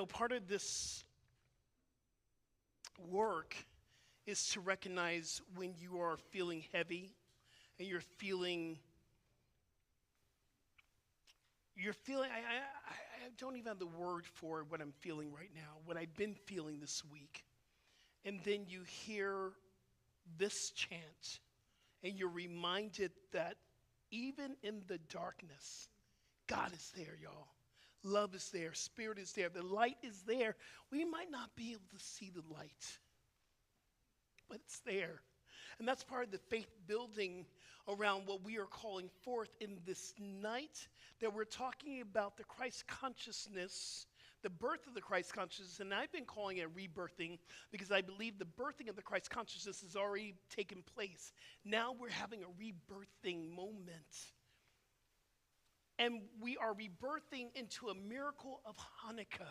Part of this work is to recognize when you are feeling heavy and you're feeling, I don't even have the word for what I'm feeling right now, what I've been feeling this week. And then you hear this chant and you're reminded that even in the darkness, God is there, y'all. Love is there, spirit is there, the light is there. We might not be able to see the light, but it's there. And that's part of the faith building around what we are calling forth in this night, that we're talking about the Christ consciousness, the birth of the Christ consciousness. And I've been calling it rebirthing because I believe the birthing of the Christ consciousness has already taken place. Now we're having a rebirthing moment. And we are rebirthing into a miracle of Hanukkah.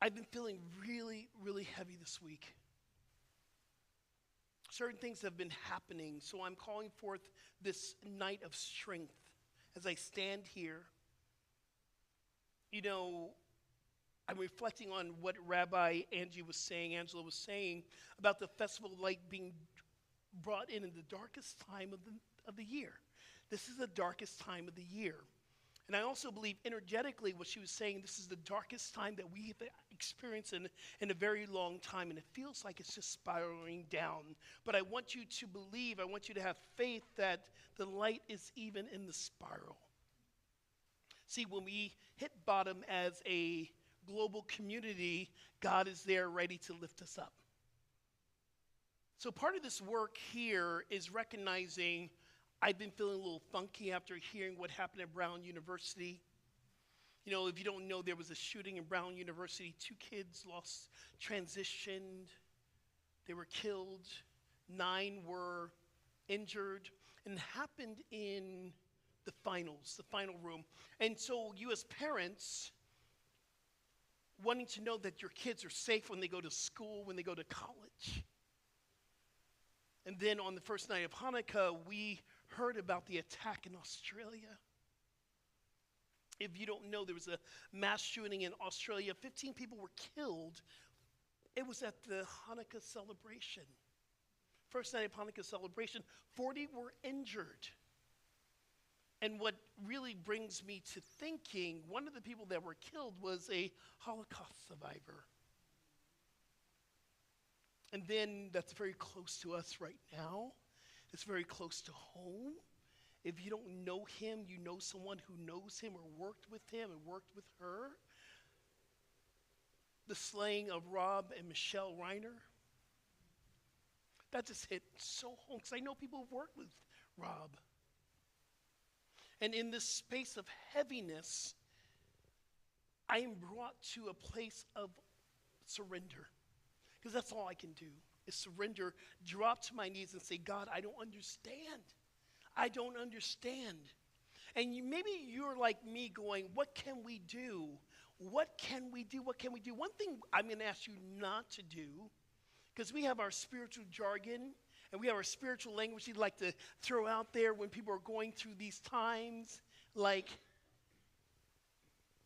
I've been feeling really, really heavy this week. Certain things have been happening, so I'm calling forth this night of strength as I stand here. I'm reflecting on what Rabbi Angela was saying about the festival of light being brought in the darkest time of the year. This is the darkest time of the year. And I also believe energetically what she was saying, this is the darkest time that we have experienced in a very long time. And it feels like it's just spiraling down. But I want you to believe, I want you to have faith that the light is even in the spiral. See, when we hit bottom as a global community, God is there ready to lift us up. So part of this work here is recognizing I've been feeling a little funky after hearing what happened at Brown University. If you don't know, there was a shooting in Brown University. 2 kids transitioned. They were killed. 9 were injured. And it happened in the final room. And so you as parents, wanting to know that your kids are safe when they go to school, when they go to college. And then on the first night of Hanukkah, we heard about the attack in Australia. If you don't know, there was a mass shooting in Australia. 15 people were killed. It was at the Hanukkah celebration. First night of Hanukkah celebration, 40 were injured. And what really brings me to thinking, one of the people that were killed was a Holocaust survivor. And then that's very close to us right now. It's very close to home. If you don't know him, you know someone who knows him or worked with him and worked with her. The slaying of Rob and Michelle Reiner. That just hit so home because I know people who've worked with Rob. And in this space of heaviness, I am brought to a place of surrender. Because that's all I can do is surrender, drop to my knees and say, God, I don't understand. I don't understand. And maybe you're like me going, what can we do? What can we do? What can we do? One thing I'm going to ask you not to do, because we have our spiritual jargon and we have our spiritual language we'd like to throw out there when people are going through these times, like,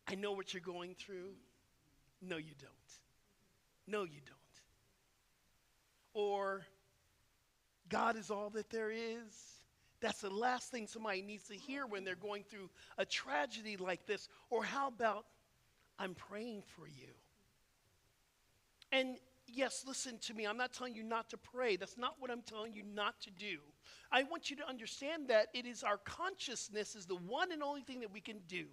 I know what you're going through. No, you don't. No, you don't. Or God is all that there is. That's the last thing somebody needs to hear when they're going through a tragedy like this. Or how about, I'm praying for you. And yes, listen to me. I'm not telling you not to pray. That's not what I'm telling you not to do. I want you to understand that it is our consciousness is the one and only thing that we can do.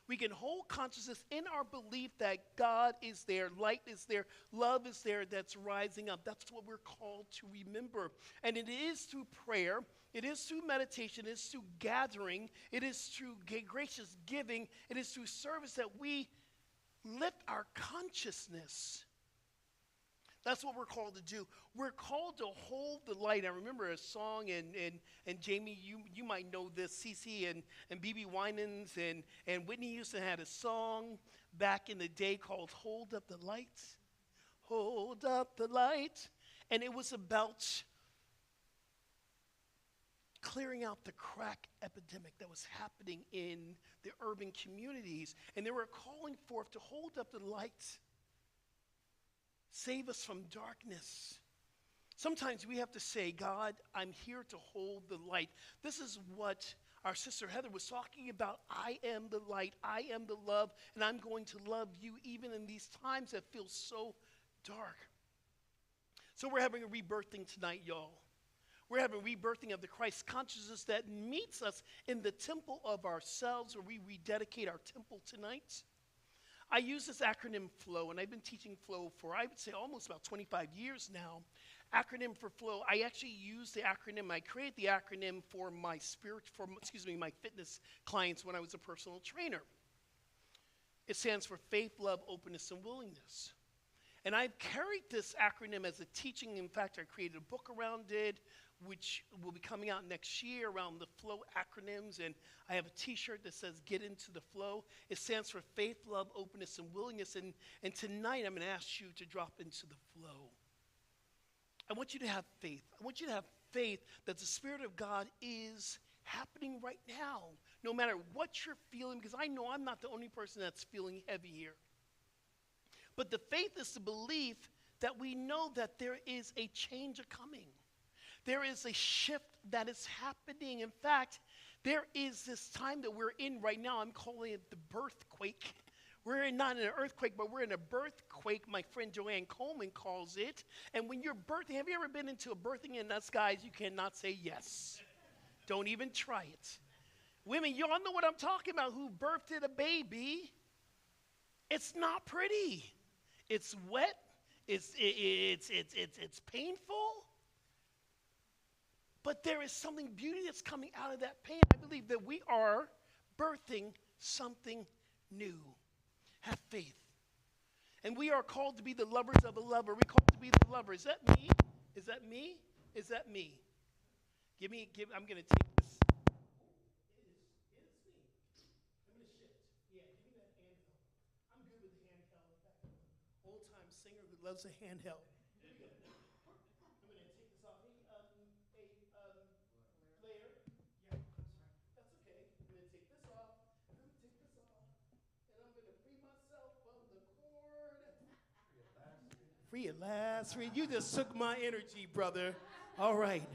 We can hold consciousness in our belief that God is there, light is there, love is there that's rising up. That's what we're called to remember. And it is through prayer, it is through meditation, it is through gathering, it is through gracious giving, it is through service that we lift our consciousness. That's what we're called to do. We're called to hold the light. I remember a song, and Jamie, you might know this, CeCe and B.B. Winans and Whitney Houston had a song back in the day called Hold Up the Light. Hold up the light. And it was about clearing out the crack epidemic that was happening in the urban communities, and they were calling forth to hold up the light. Save us from darkness. Sometimes we have to say, God, I'm here to hold the light. This is what our sister Heather was talking about. I am the light. I am the love, and I'm going to love you even in these times that feel so dark. So we're having a rebirthing tonight, y'all. We're having a rebirthing of the Christ consciousness that meets us in the temple of ourselves, where we rededicate our temple tonight. I use this acronym FLOW, and I've been teaching FLOW for, I would say, almost about 25 years now. Acronym for FLOW, I actually use the acronym, I create the acronym for my my fitness clients when I was a personal trainer. It stands for faith, love, openness, and willingness. And I've carried this acronym as a teaching. In fact, I created a book around it, which will be coming out next year around the FLOW acronyms. And I have a t-shirt that says, Get Into the Flow. It stands for faith, love, openness, and willingness. And tonight I'm going to ask you to drop into the flow. I want you to have faith. I want you to have faith that the Spirit of God is happening right now, no matter what you're feeling, because I know I'm not the only person that's feeling heavy here. But the faith is the belief that we know that there is a change coming. There is a shift that is happening. In fact, there is this time that we're in right now. I'm calling it the birthquake. We're not in an earthquake, but we're in a birthquake, my friend Joanne Coleman calls it. And when you're birthing, have you ever been into a birthing? And us guys, you cannot say yes. Don't even try it. Women, y'all know what I'm talking about, who birthed a baby. It's not pretty. It's wet. It's painful. But there is something beauty that's coming out of that pain. I believe that we are birthing something new. Have faith. And we are called to be the lovers of a lover. We're called to be the lover. Is that me? Is that me? Is that me? I'm going to take this. It is me. I'm going to shift. Yeah, give me that handheld. I'm good with the handheld. In fact, I'm an old-time singer who loves a handheld. Here we go. I'm going to take this off. Layer. Yeah, I'm sorry. That's okay. I'm going to take this off. I'm going to take this off. And I'm going to free myself from the cord. Free at last. Free. You just took my energy, brother. All right.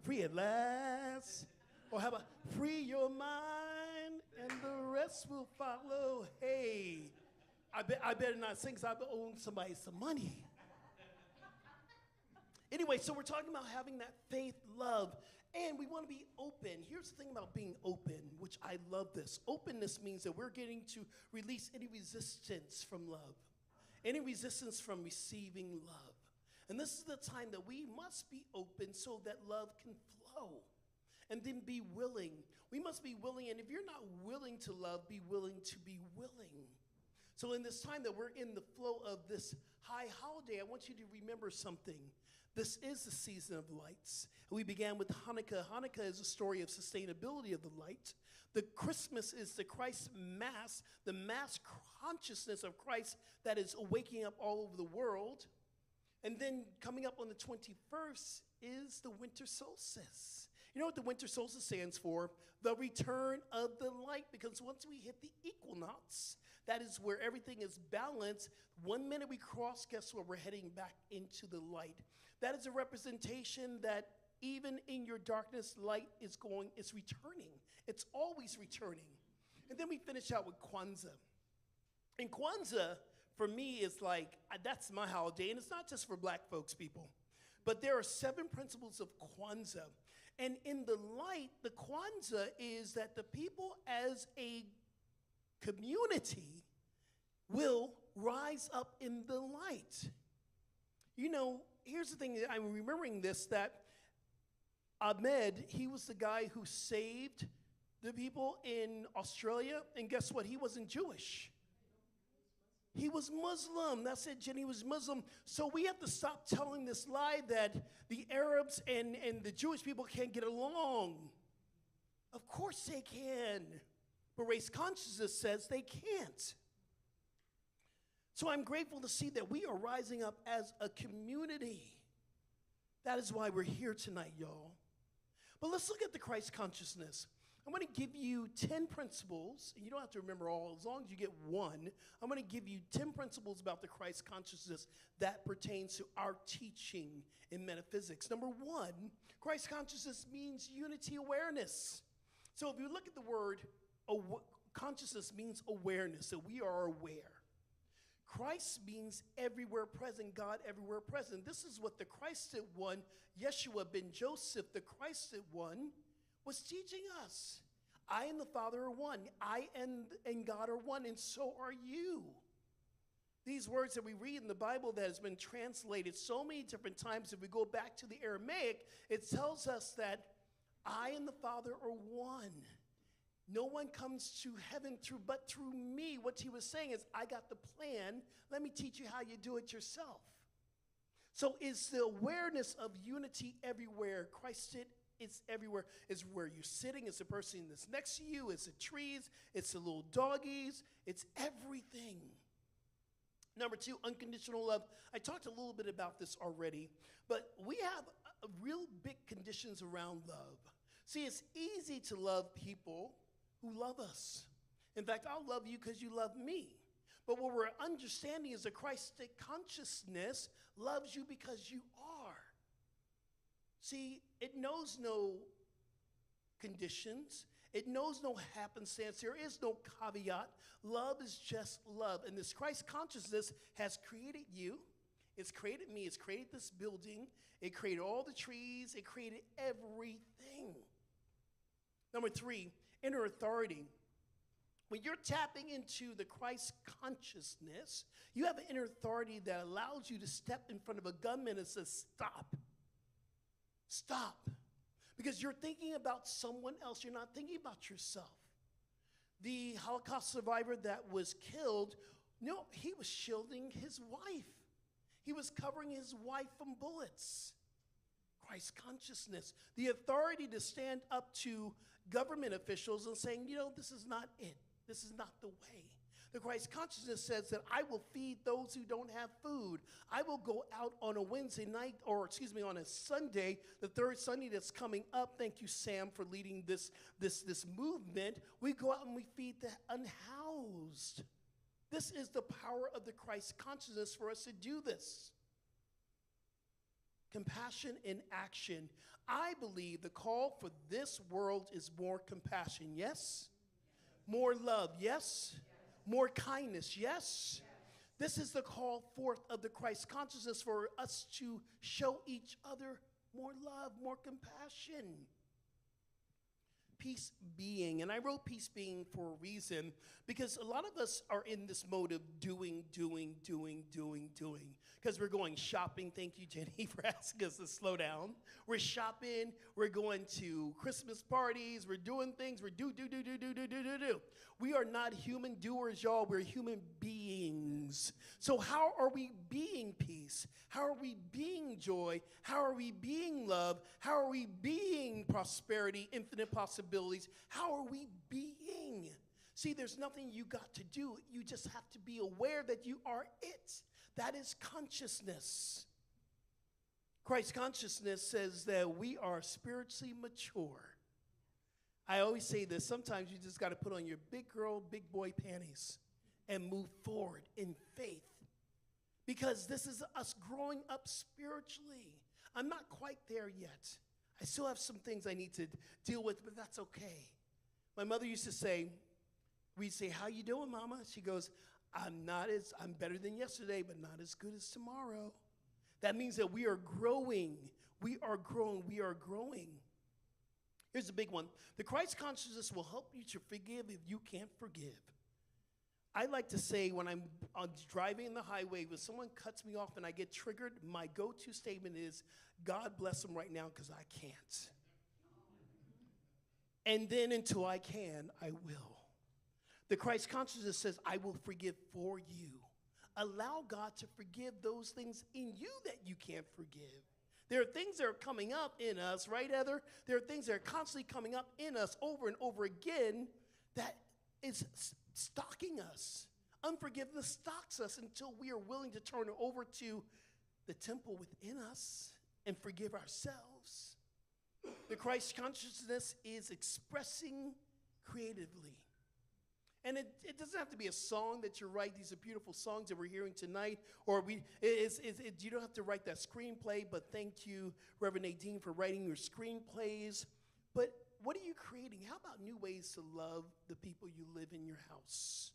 Free at last. Or how about free your mind and the rest will follow. Hey, I better not sing because I owe somebody some money. Anyway, so we're talking about having that faith, love, and we want to be open. Here's the thing about being open, which I love this. Openness means that we're getting to release any resistance from love, any resistance from receiving love. And this is the time that we must be open so that love can flow. And then be willing. We must be willing, and if you're not willing to love, be willing to be willing. So in this time that we're in the flow of this high holiday, I want you to remember something. This is the season of lights. We began with Hanukkah. Hanukkah is a story of sustainability of the light. The Christmas is the Christ mass, the mass consciousness of Christ that is waking up all over the world. And then coming up on the 21st is the winter solstice. You know what the winter solstice stands for? The return of the light. Because once we hit the equinox, that is where everything is balanced. 1 minute we cross, guess what? We're heading back into the light. That is a representation that even in your darkness, light is returning. It's always returning. And then we finish out with Kwanzaa. And Kwanzaa, for me, is like, that's my holiday. And it's not just for black folks, people. But there are 7 principles of Kwanzaa. And in the light, the Kwanzaa is that the people as a community will rise up in the light. You know, here's the thing, I'm remembering this, that Ahmed, he was the guy who saved the people in Australia, and guess what? He wasn't Jewish. He was Muslim. That's it, Jenny was Muslim. So we have to stop telling this lie that the Arabs and the Jewish people can't get along. Of course they can. But race consciousness says they can't. So I'm grateful to see that we are rising up as a community. That is why we're here tonight, y'all. But let's look at the Christ consciousness. I'm going to give you 10 principles, and you don't have to remember all, as long as you get one. I'm going to give you 10 principles about the Christ consciousness that pertains to our teaching in metaphysics. Number one, Christ consciousness means unity awareness. So if you look at the word, consciousness means awareness, so we are aware. Christ means everywhere present, God everywhere present. This is what the Christed one, Yeshua ben Joseph, the Christed one, was teaching us. I and the Father are one. I and God are one, and so are you. These words that we read in the Bible that has been translated so many different times, if we go back to the Aramaic, it tells us that I and the Father are one. No one comes to heaven but through me. What he was saying is, I got the plan. Let me teach you how you do it yourself. So it's the awareness of unity everywhere. Christ said it's everywhere. It's where you're sitting. It's the person that's next to you. It's the trees. It's the little doggies. It's everything. Number two, unconditional love. I talked a little bit about this already, but we have real big conditions around love. See, it's easy to love people who love us. In fact, I'll love you because you love me. But what we're understanding is the Christic consciousness loves you because you are. See, it knows no conditions. It knows no happenstance. There is no caveat. Love is just love. And this Christ consciousness has created you. It's created me. It's created this building. It created all the trees. It created everything. Number three, inner authority. When you're tapping into the Christ consciousness, you have an inner authority that allows you to step in front of a gunman and says, stop. Stop. Because you're thinking about someone else. You're not thinking about yourself. The Holocaust survivor that was killed, no, he was shielding his wife. He was covering his wife from bullets. Christ consciousness. The authority to stand up to government officials and saying, you know, this is not it. This is not the way. The Christ consciousness says that I will feed those who don't have food. I will go out on a Wednesday night, or on a Sunday, the third Sunday that's coming up. Thank you, Sam, for leading this movement. We go out and we feed the unhoused. This is the power of the Christ consciousness for us to do this. Compassion in action. I believe the call for this world is more compassion, yes? More love, yes? More kindness, yes? This is the call forth of the Christ consciousness for us to show each other more love, more compassion. Peace being, and I wrote peace being for a reason, because a lot of us are in this mode of doing, because we're going shopping. Thank you, Jenny, for asking us to slow down. We're shopping, we're going to Christmas parties, we're doing things, we're do. We are not human doers, y'all, we're human beings. So how are we being peace? How are we being joy? How are we being love? How are we being prosperity, infinite possibilities? How are we being? See, there's nothing you got to do. You just have to be aware that you are it. That is consciousness. Christ consciousness says that we are spiritually mature. I always say this, sometimes you just got to put on your big girl, big boy panties and move forward in faith. Because this is us growing up spiritually. I'm not quite there yet. I still have some things I need to deal with, but that's okay. My mother used to say, we'd say, how you doing, Mama? She goes, I'm better than yesterday, but not as good as tomorrow. That means that we are growing. We are growing. We are growing. Here's the big one. The Christ consciousness will help you to forgive if you can't forgive. I like to say when I'm driving the highway, when someone cuts me off and I get triggered, my go-to statement is, God bless them right now because I can't. And then until I can, I will. The Christ consciousness says, I will forgive for you. Allow God to forgive those things in you that you can't forgive. There are things that are coming up in us, right, Heather? There are things that are constantly coming up in us over and over again that is stalking us. Unforgiveness stalks us until we are willing to turn it over to the temple within us and forgive ourselves. The Christ consciousness is expressing creatively. And it doesn't have to be a song that you write. These are beautiful songs that we're hearing tonight. Or you don't have to write that screenplay, but thank you, Reverend Nadine, for writing your screenplays. But what are you creating? How about new ways to love the people you live in your house?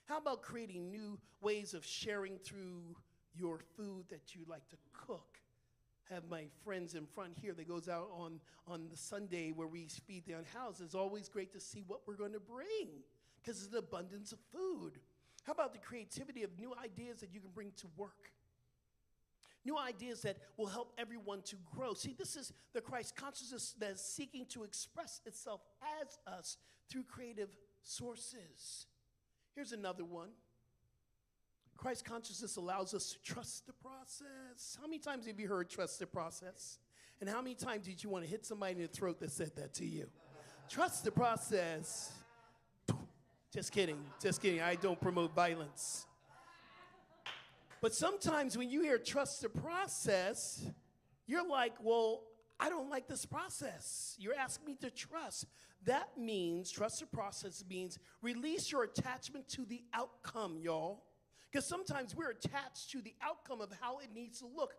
How about creating new ways of sharing through your food that you like to cook? Have my friends in front here that goes out on the Sunday where we feed the unhoused. It's always great to see what we're going to bring because there's an abundance of food. How about the creativity of new ideas that you can bring to work? New ideas that will help everyone to grow. See, this is the Christ consciousness that is seeking to express itself as us through creative sources. Here's another one. Christ consciousness allows us to trust the process. How many times have you heard trust the process? And how many times did you want to hit somebody in the throat that said that to you? Trust the process. Just kidding, just kidding. I don't promote violence. But sometimes when you hear trust the process, you're like, well, I don't like this process. You're asking me to trust. That means, trust the process means release your attachment to the outcome, y'all. Because sometimes we're attached to the outcome of how it needs to look.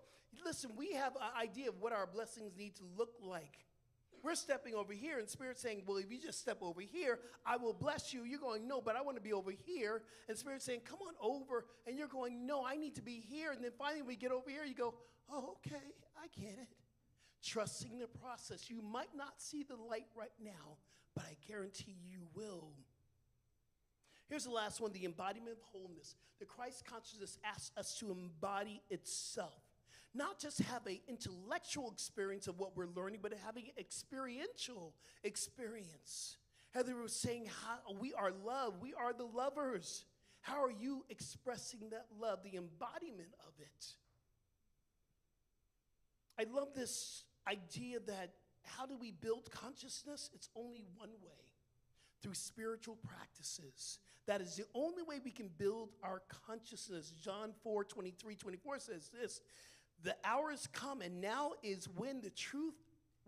Listen, we have an idea of what our blessings need to look like. We're stepping over here, and Spirit's saying, well, if you just step over here, I will bless you. You're going, no, but I want to be over here. And Spirit's saying, come on over. And you're going, no, I need to be here. And then finally we get over here, you go, oh, okay, I get it. Trusting the process. You might not see the light right now, but I guarantee you will. Here's the last one, the embodiment of wholeness. The Christ consciousness asks us to embody itself. Not just have an intellectual experience of what we're learning, but having an experiential experience. Heather was saying, how we are love. We are the lovers. How are you expressing that love, the embodiment of it? I love this idea that how do we build consciousness? It's only one way, through spiritual practices. That is the only way we can build our consciousness. John 4:23-24 says this, the hour has come and now is when the truth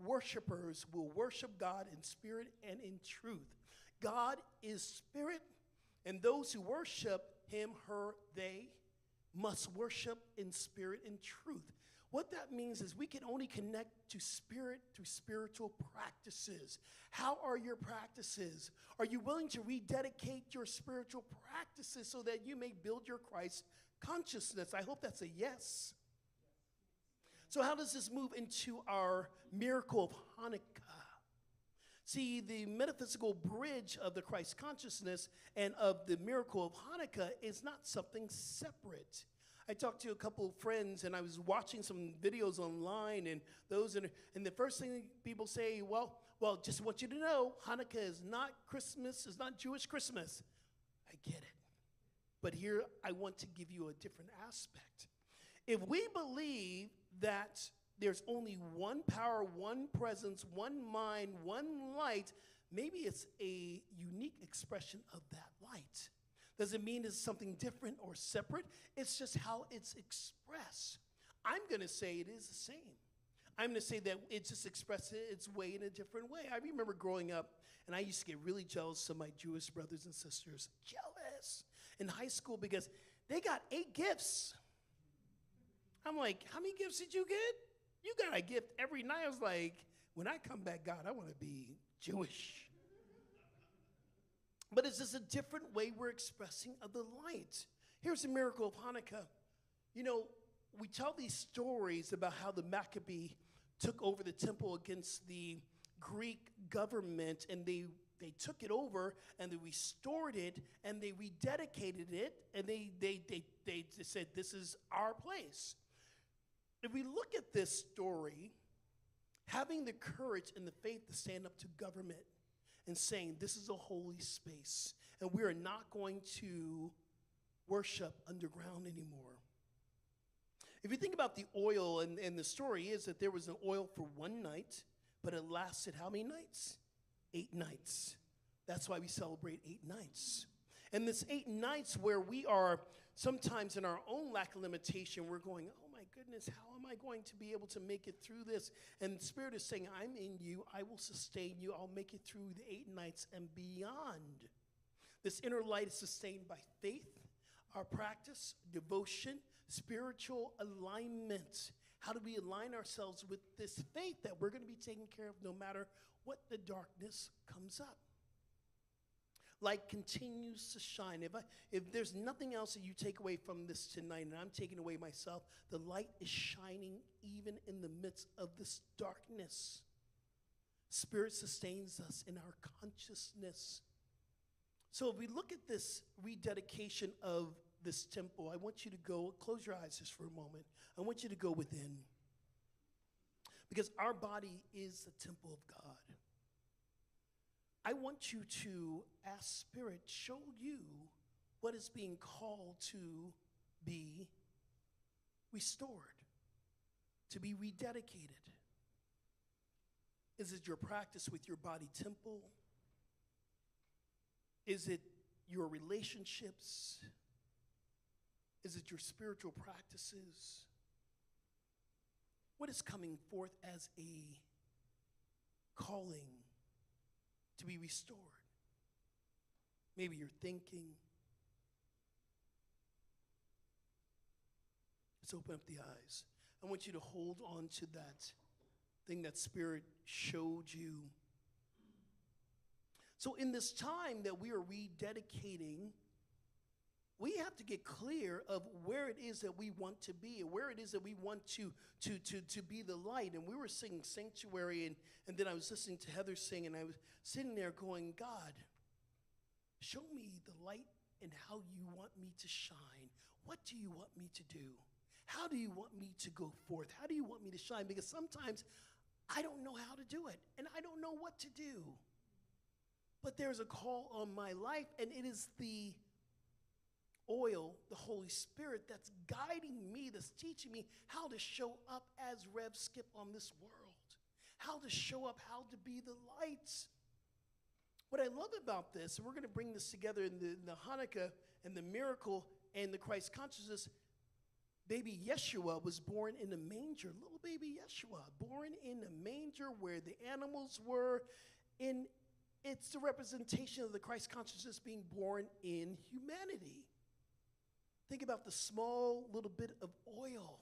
worshipers will worship God in spirit and in truth. God is spirit, and those who worship him, her, they must worship in spirit and truth. What that means is we can only connect to spirit through spiritual practices. How are your practices? Are you willing to rededicate your spiritual practices so that you may build your Christ consciousness? I hope that's a yes. So how does this move into our miracle of Hanukkah? See, the metaphysical bridge of the Christ consciousness and of the miracle of Hanukkah is not something separate. I talked to a couple of friends, and I was watching some videos online, and the first thing people say, well, just want you to know, Hanukkah is not Christmas, it's not Jewish Christmas. I get it. But here I want to give you a different aspect. If we believe that there's only one power, one presence, one mind, one light, maybe it's a unique expression of that light. Doesn't mean it's something different or separate. It's just how it's expressed. I'm going to say it is the same. I'm going to say that it just expresses its way in a different way. I remember growing up, and I used to get really jealous of my Jewish brothers and sisters. Jealous in high school because they got 8 gifts. I'm like, how many gifts did you get? You got a gift every night. I was like, when I come back, God, I want to be Jewish. But it's just a different way we're expressing of the light. Here's the miracle of Hanukkah. You know, we tell these stories about how the Maccabee took over the temple against the Greek government, and they took it over, and they restored it, and they rededicated it, and they said, this is our place. If we look at this story, having the courage and the faith to stand up to government and saying, this is a holy space, and we are not going to worship underground anymore. If you think about the oil, and the story is that there was an oil for one night, but it lasted how many nights? 8 nights. That's why we celebrate 8 nights. And this 8 nights where we are sometimes in our own lack of limitation, we're going, oh my goodness, goodness, how am I going to be able to make it through this? And the Spirit is saying, I'm in you. I will sustain you. I'll make it through the 8 nights and beyond. This inner light is sustained by faith, our practice, devotion, spiritual alignment. How do we align ourselves with this faith that we're going to be taken care of no matter what the darkness comes up? Light continues to shine. If there's nothing else that you take away from this tonight, and I'm taking away myself, the light is shining even in the midst of this darkness. Spirit sustains us in our consciousness. So if we look at this rededication of this temple, I want you to go, close your eyes just for a moment. I want you to go within. Because our body is the temple of God. I want you to ask Spirit, show you what is being called to be restored, to be rededicated. Is it your practice with your body temple? Is it your relationships? Is it your spiritual practices? What is coming forth as a calling to be restored? Maybe you're thinking. Let's open up the eyes. I want you to hold on to that thing that Spirit showed you. So in this time that we are rededicating, we have to get clear of where it is that we want to be and where it is that we want to be the light. And we were singing Sanctuary, and then I was listening to Heather sing, and I was sitting there going, God, show me the light and how you want me to shine. What do you want me to do? How do you want me to go forth? How do you want me to shine? Because sometimes I don't know how to do it, and I don't know what to do. But there's a call on my life, and it is the oil, the Holy Spirit, that's guiding me, that's teaching me how to show up as Rev Skip on this world, how to show up, how to be the lights. What I love about this, and we're going to bring this together in the Hanukkah and the miracle and the Christ consciousness, baby Yeshua was born in a manger, little baby Yeshua, born in a manger where the animals were. It's the representation of the Christ consciousness being born in humanity. Think about the small little bit of oil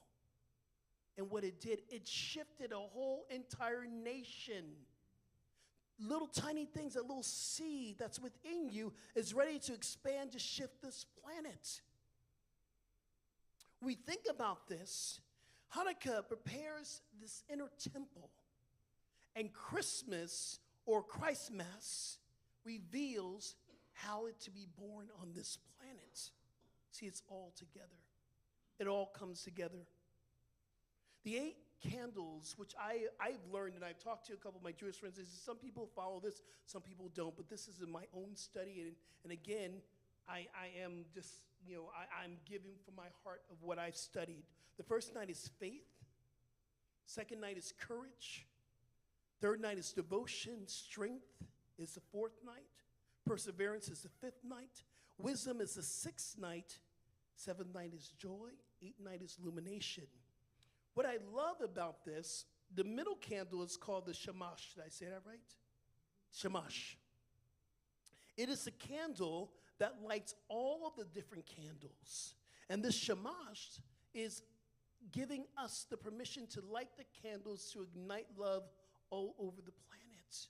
and what it did. It shifted a whole entire nation. Little tiny things, a little seed that's within you is ready to expand to shift this planet. We think about this. Hanukkah prepares this inner temple, and Christmas or Christmas reveals how it to be born on this planet. See, it's all together. It all comes together. The 8 candles, which I've learned, and I've talked to a couple of my Jewish friends, is some people follow this, some people don't, but this is in my own study, and again, I am just, I'm giving from my heart of what I've studied. The first night is faith. Second night is courage. Third night is devotion. Strength is the 4th night. Perseverance is the 5th night. Wisdom is the 6th night. 7th night is joy. 8th night is illumination. What I love about this, the middle candle is called the Shamash. Did I say that right? Shamash. It is a candle that lights all of the different candles. And this Shamash is giving us the permission to light the candles to ignite love all over the planet.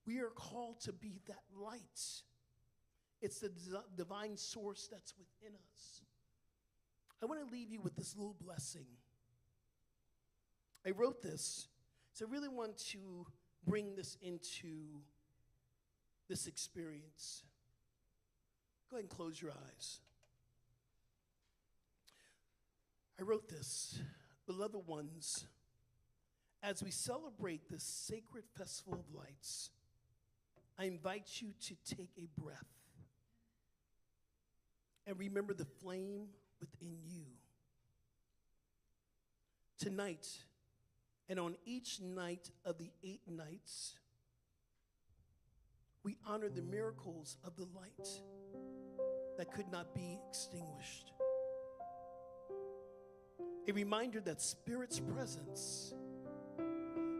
We are called to be that light. It's the divine source that's within us. I want to leave you with this little blessing. I wrote this, so I really want to bring this into this experience. Go ahead and close your eyes. I wrote this, beloved ones, as we celebrate this sacred festival of lights, I invite you to take a breath and remember the flame within you. Tonight, and on each night of the 8 nights, we honor the miracles of the light that could not be extinguished. A reminder that Spirit's presence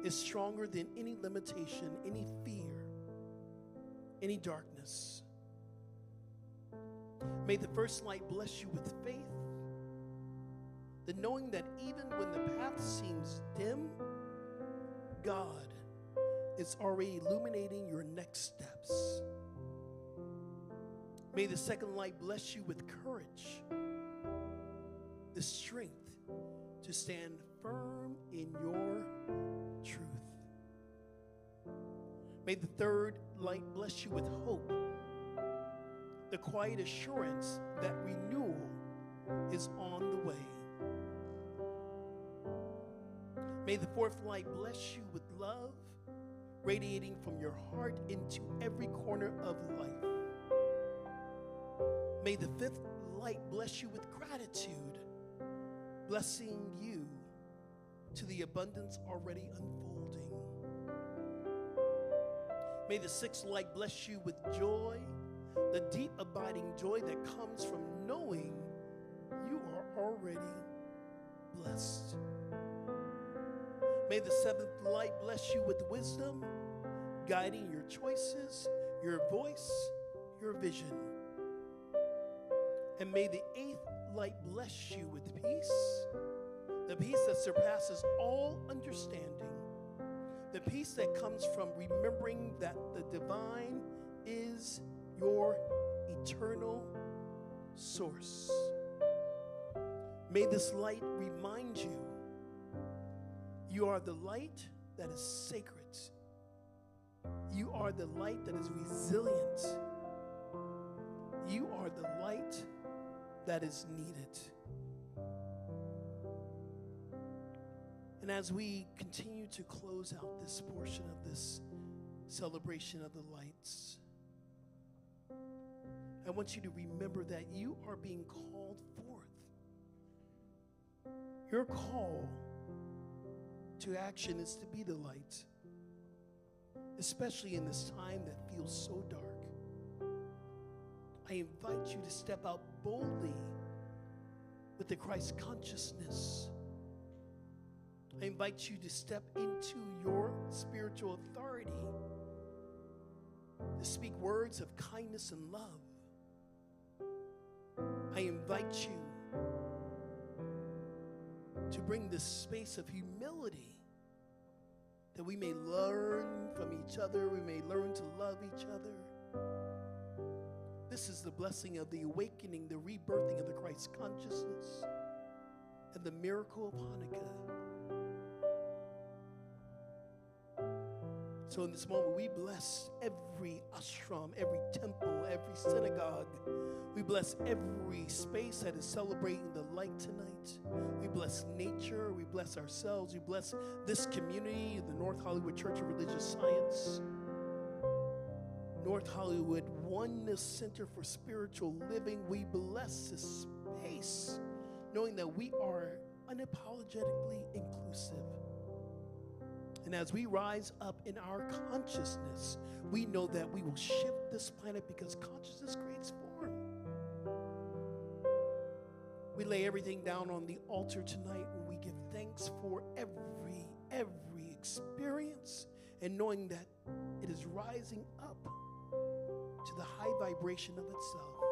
is stronger than any limitation, any fear, any darkness. May the first light bless you with faith, the knowing that even when the path seems dim, God is already illuminating your next steps. May the second light bless you with courage, the strength to stand firm in your truth. May the third light bless you with hope, the quiet assurance that renewal is on the way. May the fourth light bless you with love, radiating from your heart into every corner of life. May the fifth light bless you with gratitude, blessing you to the abundance already unfolding. May the sixth light bless you with joy, the deep abiding joy that comes from knowing you are already blessed. May the seventh light bless you with wisdom, guiding your choices, your voice, your vision. And may the eighth light bless you with peace, the peace that surpasses all understanding, the peace that comes from remembering that the divine is your eternal source. May this light remind you, you are the light that is sacred. You are the light that is resilient. You are the light that is needed. And as we continue to close out this portion of this celebration of the lights, I want you to remember that you are being called forth. Your call to action is to be the light, especially in this time that feels so dark. I invite you to step out boldly with the Christ consciousness. I invite you to step into your spiritual authority, to speak words of kindness and love. I invite you to bring this space of humility, that we may learn from each other, we may learn to love each other. This is the blessing of the awakening, the rebirthing of the Christ consciousness, and the miracle of Hanukkah. So in this moment, we bless every ashram, every temple, every synagogue. We bless every space that is celebrating the light tonight. We bless nature. We bless ourselves. We bless this community, the North Hollywood Church of Religious Science, North Hollywood Oneness Center for Spiritual Living. We bless this space, knowing that we are unapologetically inclusive. And as we rise up in our consciousness, we know that we will shift this planet because consciousness creates form. We lay everything down on the altar tonight and we give thanks for every experience, and knowing that it is rising up to the high vibration of itself.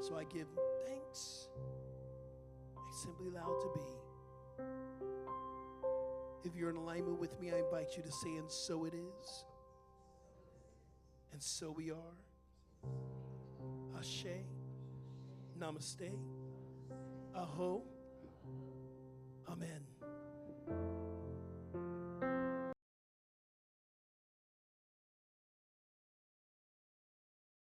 So I give thanks. I simply allow it to be. If you're in alignment with me, I invite you to say, and so it is. And so we are. Ashe. Namaste. Aho. Amen.